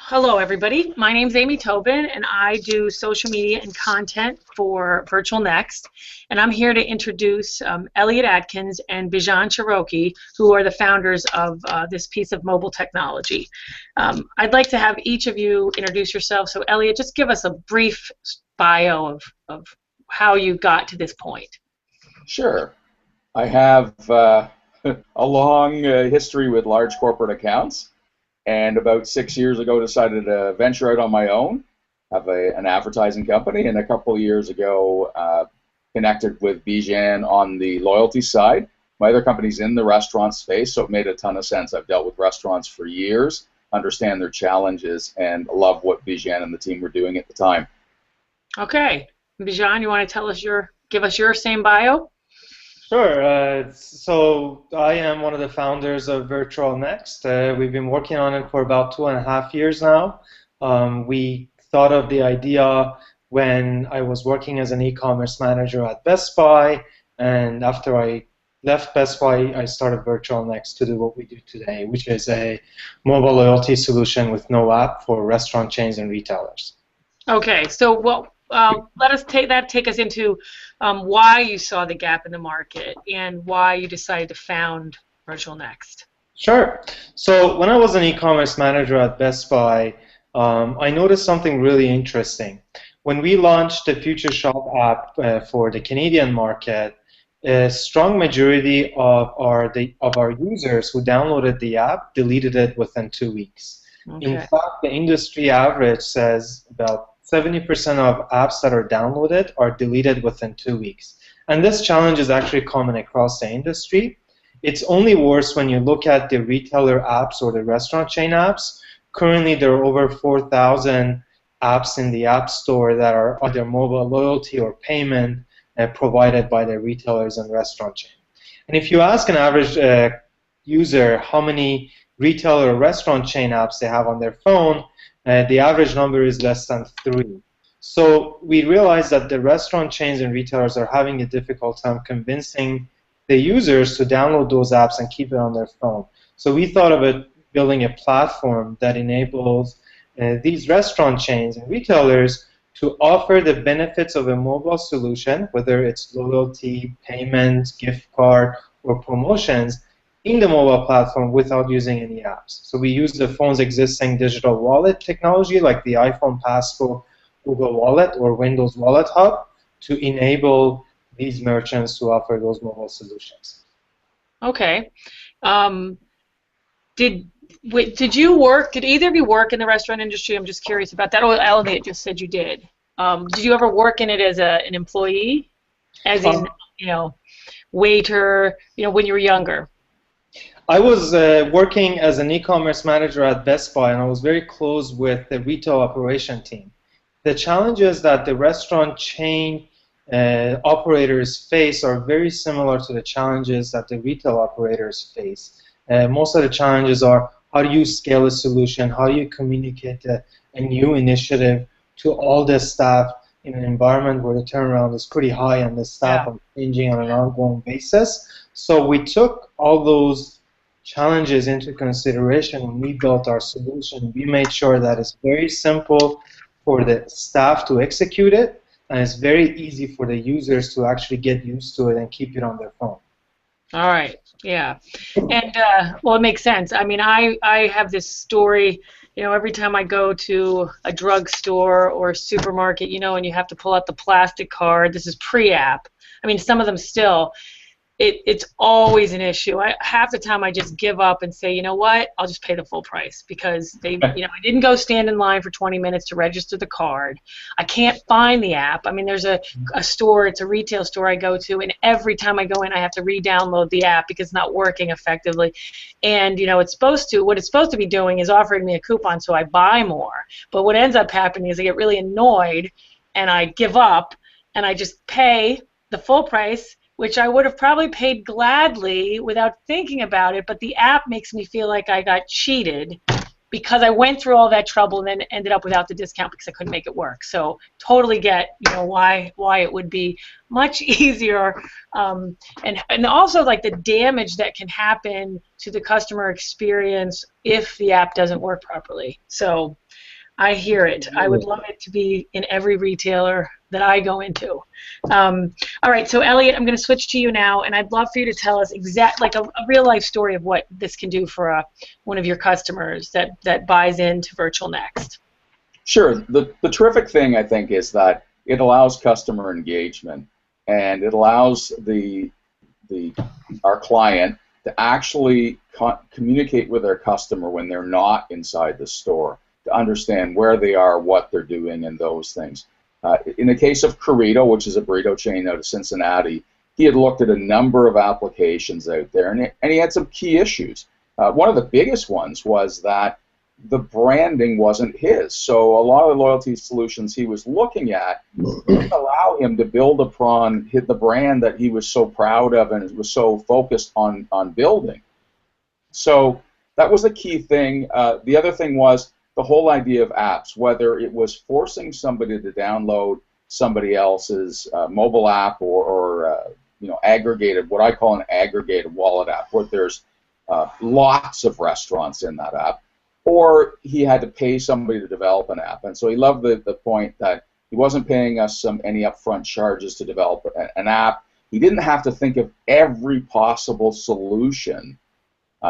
Hello, everybody. My name's Amy Tobin, and I do social media and content for Virtual Next. And I'm here to introduce Elliot Atkins and Bijan Cherokee, who are the founders of this piece of mobile technology. I'd like to have each of you introduce yourself. So, Elliot, just give us a brief bio of how you got to this point. Sure. I have a long history with large corporate accounts, and about 6 years ago decided to venture out on my own, have an advertising company, and a couple of years ago connected with Bijan on the loyalty side. My other company's in the restaurant space, so it made a ton of sense. I've dealt with restaurants for years, understand their challenges, and love what Bijan and the team were doing at the time. Okay. Bijan, you want to give us your same bio? Sure. So I am one of the founders of Virtual Next. We've been working on it for about 2.5 years now. We thought of the idea when I was working as an e-commerce manager at Best Buy, and after I left Best Buy, I started Virtual Next to do what we do today, which is a mobile loyalty solution with no app for restaurant chains and retailers. Okay, so let us take us into why you saw the gap in the market and why you decided to found Virtual Next. Sure. So when I was an e-commerce manager at Best Buy, I noticed something really interesting. When we launched the Future Shop app for the Canadian market, a strong majority of our users who downloaded the app deleted it within 2 weeks. Okay. In fact, the industry average says about 70% of apps that are downloaded are deleted within 2 weeks. And this challenge is actually common across the industry. It's only worse when you look at the retailer apps or the restaurant chain apps. Currently, there are over 4,000 apps in the App Store that are either mobile loyalty or payment provided by the retailers and restaurant chain. And if you ask an average user how many retailer or restaurant chain apps they have on their phone, the average number is less than 3. So we realized that the restaurant chains and retailers are having a difficult time convincing the users to download those apps and keep it on their phone. So we thought of it building a platform that enables these restaurant chains and retailers to offer the benefits of a mobile solution, whether it's loyalty, payment, gift card, or promotions, in the mobile platform without using any apps. So we use the phone's existing digital wallet technology like the iPhone Passbook, Google Wallet, or Windows Wallet Hub to enable these merchants to offer those mobile solutions. Okay. Did either of you work in the restaurant industry? I'm just curious about that. Oh, Elliot just said you did. Did you ever work in it as an employee, as in, waiter, when you were younger? I was working as an e-commerce manager at Best Buy, and I was very close with the retail operation team. The challenges that the restaurant chain operators face are very similar to the challenges that the retail operators face. Most of the challenges are how do you scale a solution, how do you communicate a new initiative to all the staff in an environment where the turnaround is pretty high and the staff are changing on an ongoing basis. So we took all those challenges into consideration when we built our solution. We made sure that it's very simple for the staff to execute it, and it's very easy for the users to actually get used to it and keep it on their phone. All right, yeah. And, well, it makes sense. I mean, I have this story, every time I go to a drugstore or a supermarket, and you have to pull out the plastic card. This is pre-app. I mean, some of them still. It's always an issue. Half the time I just give up and say, you know what, I'll just pay the full price because I didn't go stand in line for 20 minutes to register the card. I can't find the app. I mean, there's a store, it's a retail store I go to, and every time I go in I have to re-download the app because it's not working effectively. And what it's supposed to be doing is offering me a coupon so I buy more. But what ends up happening is I get really annoyed and I give up and I just pay the full price, which I would have probably paid gladly without thinking about it, but the app makes me feel like I got cheated, because I went through all that trouble and then ended up without the discount because I couldn't make it work. So totally get, you know, why it would be much easier, and also like the damage that can happen to the customer experience if the app doesn't work properly. So I hear it. I would love it to be in every retailer that I go into. All right, so Elliot, I'm going to switch to you now, and I'd love for you to tell us like a real life story of what this can do for one of your customers that buys into Virtual Next. Sure. The terrific thing, I think, is that it allows customer engagement, and it allows our client to actually communicate with their customer when they're not inside the store, to understand where they are, what they're doing, and those things. In the case of Corrido, which is a burrito chain out of Cincinnati, he had looked at a number of applications out there, and he had some key issues. One of the biggest ones was that the branding wasn't his. So a lot of the loyalty solutions he was looking at didn't allow him to build upon the brand that he was so proud of and was so focused on building. So that was the key thing. The other thing was the whole idea of apps, whether it was forcing somebody to download somebody else's mobile app or you know, aggregated, what I call an aggregated wallet app, where there's lots of restaurants in that app, or he had to pay somebody to develop an app. And so he loved the point that he wasn't paying us any upfront charges to develop an app. He didn't have to think of every possible solution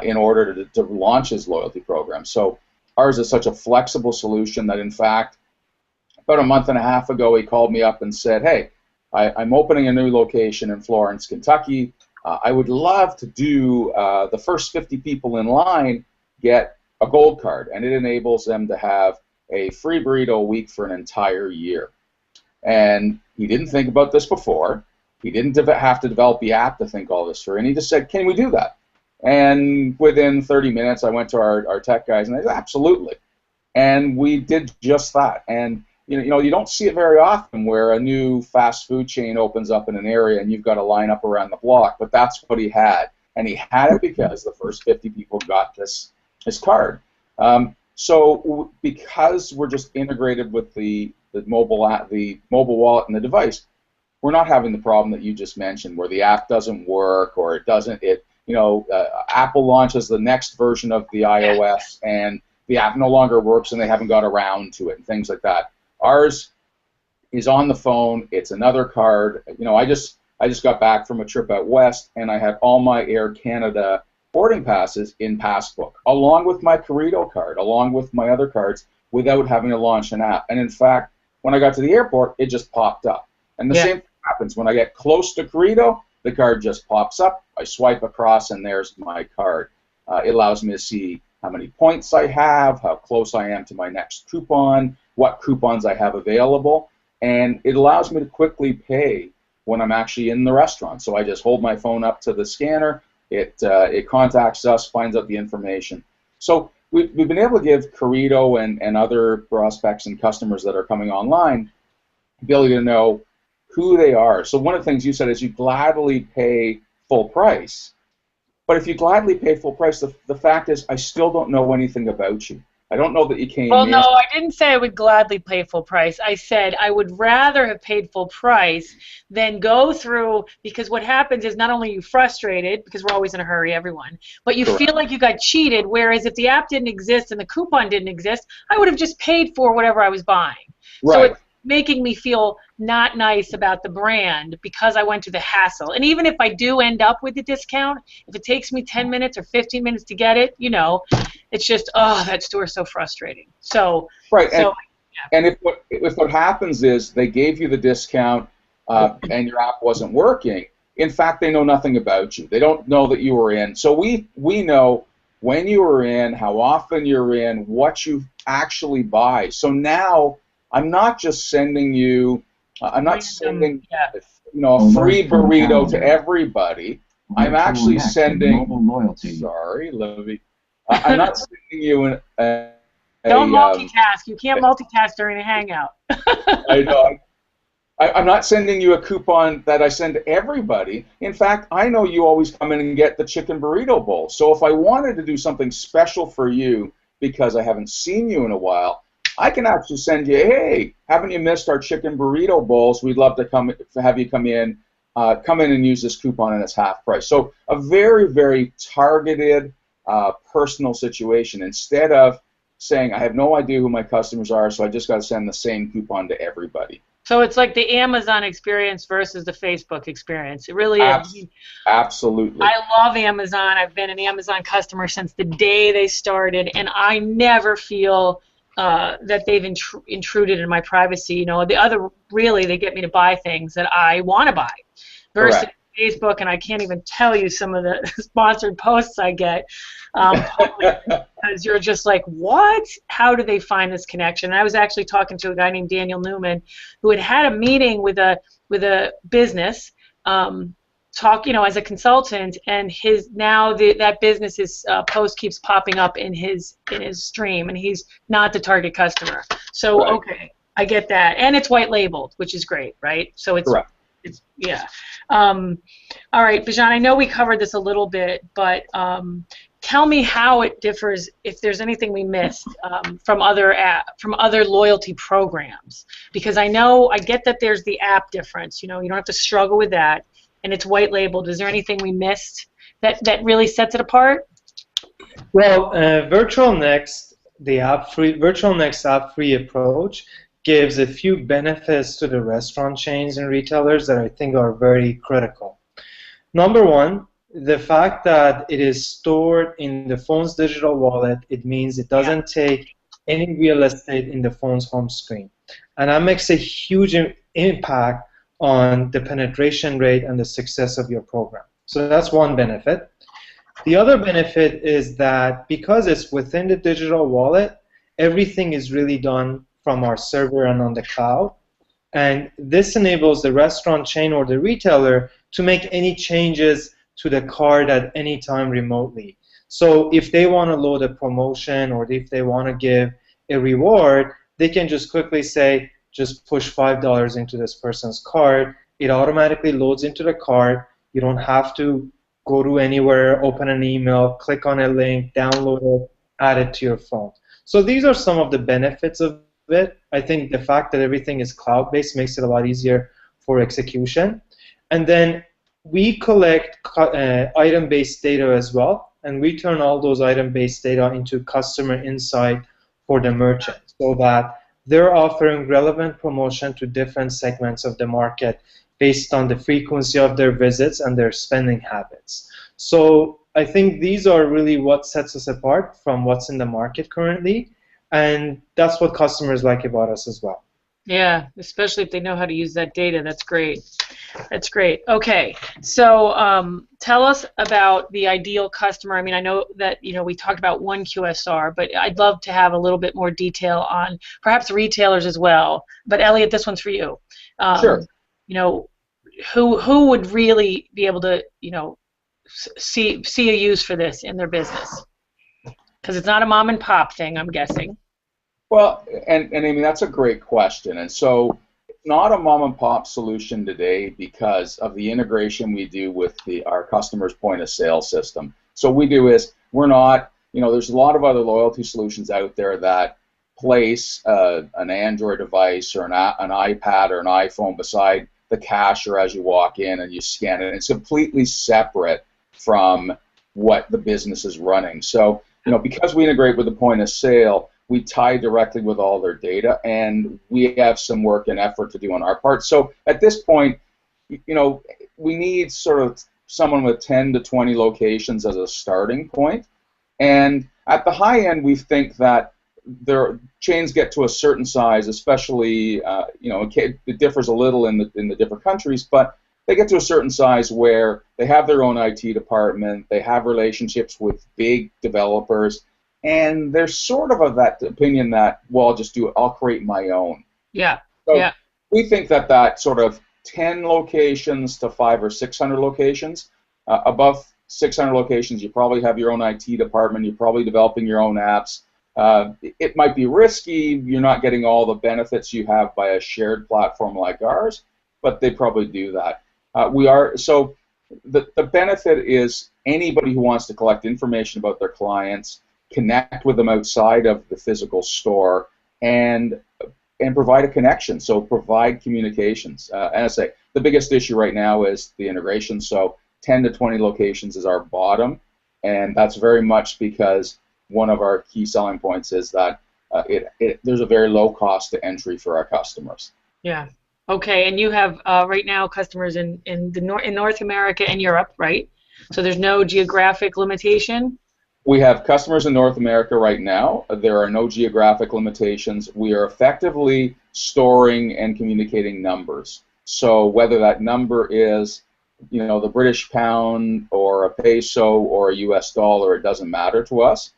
in order to launch his loyalty program. So ours is such a flexible solution that, in fact, about a month and a half ago, he called me up and said, hey, I'm opening a new location in Florence, Kentucky. I would love to do the first 50 people in line get a gold card, and it enables them to have a free burrito a week for an entire year. And he didn't think about this before. He didn't have to develop the app to think all this through, and he just said, can we do that? And within 30 minutes, I went to our tech guys, and they said, absolutely. And we did just that. And you know, you don't see it very often where a new fast food chain opens up in an area and you've got to line up around the block, but that's what he had. And he had it because the first 50 people got his card. So because we're just integrated with the mobile app, the mobile wallet and the device, we're not having the problem that you just mentioned where the app doesn't work or Apple launches the next version of the iOS and the app no longer works and they haven't got around to it and things like that. Ours is on the phone. It's another card. You know, I just got back from a trip out west, and I had all my Air Canada boarding passes in Passbook, along with my Corrido card, along with my other cards, without having to launch an app. And in fact, when I got to the airport, it just popped up. And the same thing happens when I get close to Corrido. The card just pops up. I swipe across, and there's my card. It allows me to see how many points I have, how close I am to my next coupon, what coupons I have available, and it allows me to quickly pay when I'm actually in the restaurant. So I just hold my phone up to the scanner, it contacts us, finds out the information. So we've been able to give Corrido and other prospects and customers that are coming online the ability to know who they are. So one of the things you said is you gladly pay full price. But if you gladly pay full price, the fact is I still don't know anything about you. I don't know that you came in. Well, no, I didn't say I would gladly pay full price. I said I would rather have paid full price than go through, because what happens is not only are you frustrated, because we're always in a hurry, everyone, but you feel like you got cheated, whereas if the app didn't exist and the coupon didn't exist, I would have just paid for whatever I was buying. Right. So it's making me feel not nice about the brand because I went through the hassle. And even if I do end up with the discount, if it takes me 10 minutes or 15 minutes to get it, you know, it's just, oh, that store's so frustrating. So, right. So, and if what happens is they gave you the discount and your app wasn't working, in fact, they know nothing about you. They don't know that you were in. So we know when you were in, how often you're in, what you actually buy. So now I'm not just sending you, I'm not sending a free burrito to everybody. I'm actually sending. Sorry, Libby. I'm not sending you don't multitask. You can't multitask during a hangout. I know. I'm not sending you a coupon that I send to everybody. In fact, I know you always come in and get the chicken burrito bowl. So if I wanted to do something special for you because I haven't seen you in a while, I can actually send you, hey, haven't you missed our chicken burrito bowls? We'd love to have you come in and use this coupon and it's half price. So a very, very targeted, personal situation, instead of saying, I have no idea who my customers are, so I just got to send the same coupon to everybody. So it's like the Amazon experience versus the Facebook experience. It really is. Absolutely. I love Amazon. I've been an Amazon customer since the day they started, and I never feel that they've intruded in my privacy. You know, they get me to buy things that I want to buy. Versus Correct. Facebook, and I can't even tell you some of the sponsored posts I get, because you're just like, what? How do they find this connection? And I was actually talking to a guy named Daniel Newman, who had a meeting with a business, as a consultant, and that business's post keeps popping up in his stream, and he's not the target customer. So right. Okay, I get that, and it's white labeled, which is great, right? So it's correct. Yeah. All right, Bijan, I know we covered this a little bit, but tell me how it differs, if there's anything we missed, from other loyalty programs, because I get that there's the app difference. You know, you don't have to struggle with that, and it's white labeled. Is there anything we missed that really sets it apart? Well, Virtual Next app-free approach gives a few benefits to the restaurant chains and retailers that I think are very critical. Number one, the fact that it is stored in the phone's digital wallet, it means it doesn't take any real estate in the phone's home screen. And that makes a huge impact on the penetration rate and the success of your program. So that's one benefit. The other benefit is that because it's within the digital wallet, everything is really done from our server and on the cloud. And this enables the restaurant chain or the retailer to make any changes to the card at any time remotely. So if they want to load a promotion or if they want to give a reward, they can just quickly say, just push $5 into this person's card. It automatically loads into the card. You don't have to go to anywhere, open an email, click on a link, download it, add it to your phone. So these are some of the benefits of it. I think the fact that everything is cloud-based makes it a lot easier for execution. And then we collect item-based data as well, and we turn all those item-based data into customer insight for the merchant, so that they're offering relevant promotion to different segments of the market based on the frequency of their visits and their spending habits. So I think these are really what sets us apart from what's in the market currently, and that's what customers like about us as well. Yeah, especially if they know how to use that data. That's great. That's great. Okay, so tell us about the ideal customer. I mean, I know that we talked about one QSR, but I'd love to have a little bit more detail on perhaps retailers as well. But Elliot, this one's for you. Sure. Who would really be able to see a use for this in their business? Because it's not a mom and pop thing, I'm guessing. Well, and I mean, that's a great question. And so not a mom and pop solution today because of the integration we do with our customers' point of sale system. So what we do is we're not, there's a lot of other loyalty solutions out there that place an Android device or an iPad or an iPhone beside the cashier as you walk in and you scan it. It's completely separate from what the business is running. So, because we integrate with the point of sale, we tie directly with all their data, and we have some work and effort to do on our part. So at this point, we need sort of someone with 10 to 20 locations as a starting point. And at the high end, we think that their chains get to a certain size, especially, it differs a little in the different countries, but they get to a certain size where they have their own IT department, they have relationships with big developers, and they're sort of that opinion that, well, I'll just do it, I'll create my own. Yeah. So yeah. We think that sort of 10 locations to 500 or 600 locations, above 600 locations, you probably have your own IT department, you're probably developing your own apps. It might be risky, you're not getting all the benefits you have by a shared platform like ours, but they probably do that. So the benefit is anybody who wants to collect information about their clients connect with them outside of the physical store, and provide a connection. So provide communications. And I say the biggest issue right now is the integration. So 10 to 20 locations is our bottom, and that's very much because one of our key selling points is that there's a very low cost to entry for our customers. Yeah. Okay, and you have right now customers in North America and Europe, right? So there's no geographic limitation? We have customers in North America right now. There are no geographic limitations. We are effectively storing and communicating numbers. So whether that number is, the British pound or a peso or a US dollar, it doesn't matter to us.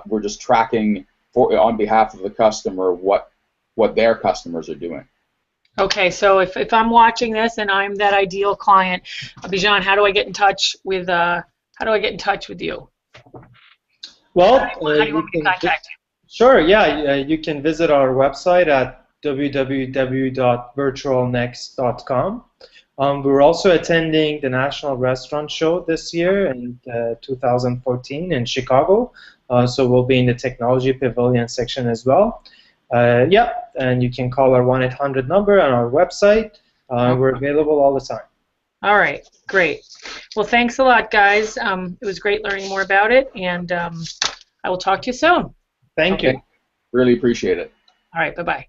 We're just tracking on behalf of the customer what their customers are doing. Okay, so if I'm watching this and I'm that ideal client, Bijan, how do I get in touch with you? Well, how do you want me to contact you? Sure, yeah, you can visit our website at www.virtualnext.com. We're also attending the National Restaurant Show this year in 2014 in Chicago, so we'll be in the Technology Pavilion section as well. Yeah, and you can call our 1-800 number on our website. We're available all the time. All right, great. Well, thanks a lot, guys. It was great learning more about it, and I will talk to you soon. Thank you. Really appreciate it. All right, bye-bye.